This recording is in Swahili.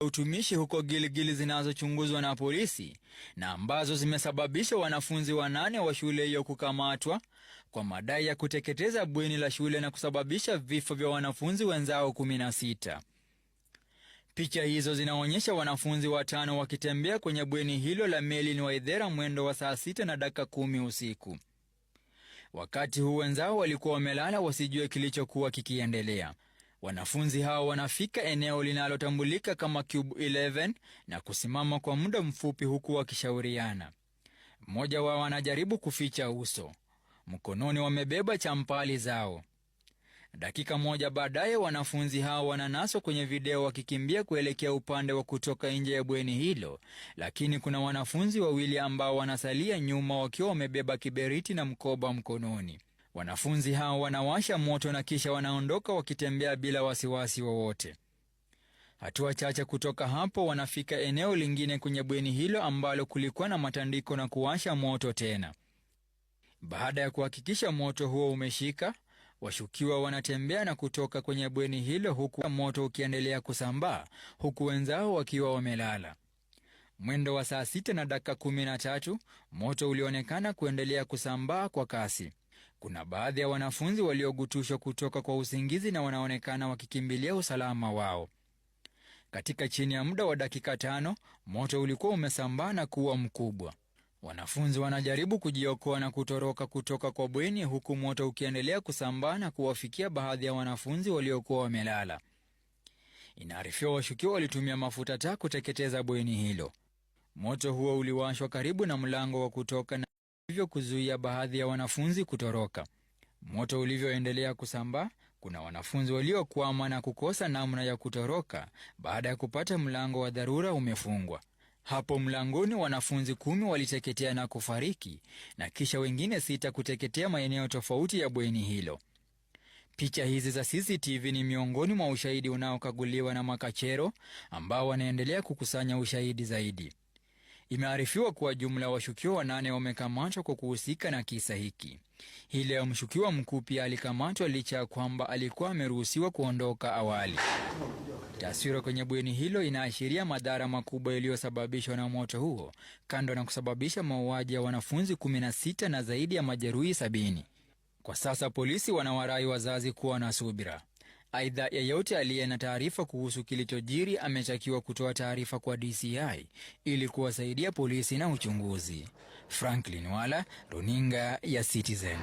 utumishi huko Gilgil zinazochunguzwa na polisi na ambazo zimesababisha wanafunzi 8 wa shule hiyo kukamatwa kwa madai ya kuteketeza bweni la shule na kusababisha vifo vya wanafunzi wenzao 16. Picha hizo zinaonyesha wanafunzi 5 wakitembea kwenye bweni hilo la Merlin Waithera mwendo wa saa 6:10 usiku. Wakati huu wenzao walikuwa wamelala wasijue kilichokuwa kikiendelea. Wanafunzi hao wanafika eneo linalotambulika kama Cube 11 na kusimama kwa muda mfupi huku wakishauriana. Mmoja wao anajaribu kuficha uso. Mkononi wamebeba champali zao. Dakika moja baadaye wanafunzi hao wananaswa kwenye video wakikimbia kuelekea upande wa kutoka nje ya bweni hilo, lakini kuna wanafunzi 2 ambao wanasalia nyuma wakiwa wamebeba kiberiti na mkoba mkononi. Wanafunzi hao wanawasha moto na kisha wanaondoka wakitembea bila wasiwasi wowote. Hatua chache kutoka hapo wanafika eneo lingine kwenye bweni hilo ambalo kulikuwa na matandiko na kuwasha moto tena. Baada ya kuhakikisha moto huo umeshika, washukiwa wanatembea na kutoka kwenye bweni hilo huku moto ukiendelea kusambaa huku wenzao wakiwa wamelala. Mwendo wa saa 6:13 moto ulionekana kuendelea kusambaa kwa kasi. Kuna baadhi ya wanafunzi waliogutushwa kutoka kwa usingizi na wanaonekana wakikimbilia usalama wao. Katika chini ya muda wa dakika 5, moto ulikuwa umesambaa na kuwa mkubwa. Wanafunzi wanajaribu kujiokoa na kutoroka kutoka kwa bweni huku moto ukiendelea kusambaa na kuwafikia baadhi ya wanafunzi waliokuwa wamelala. Inaarifiwa washukiwa walitumia mafuta taa kuteketeza bweni hilo. Moto huo uliwashwa karibu na mlango wa kutoka na hivyo kuzuia baadhi ya wanafunzi kutoroka. Moto ulivyoendelea kusambaa, kuna wanafunzi waliokwama na kukosa namna ya kutoroka baada ya kupata mlango wa dharura umefungwa. Hapo mlangoni wanafunzi 10 waliteketea na kufariki na kisha wengine 6 kuteketea maeneo tofauti ya bweni hilo. Picha hizi za CCTV ni miongoni mwa ushahidi unaokaguliwa na makachero ambao wanaendelea kukusanya ushahidi zaidi. Imearifiwa kuwa jumla washukiwa 8 wamekamatwa kwa kuhusika na kisa hiki. Hii leo mshukiwa mkuu pia alikamatwa licha ya kwamba alikuwa ameruhusiwa kuondoka awali. Taswira kwenye bweni hilo inaashiria madhara makubwa yaliyosababishwa na moto huo, kando na kusababisha mauaji ya wanafunzi 16 na zaidi ya majeruhi 70. Kwa sasa polisi wanawarai wazazi kuwa na subira. Aidha, yeyote aliye na taarifa kuhusu kilichojiri ametakiwa kutoa taarifa kwa DCI ili kuwasaidia polisi na uchunguzi. Franklin Wala, Runinga ya Citizen.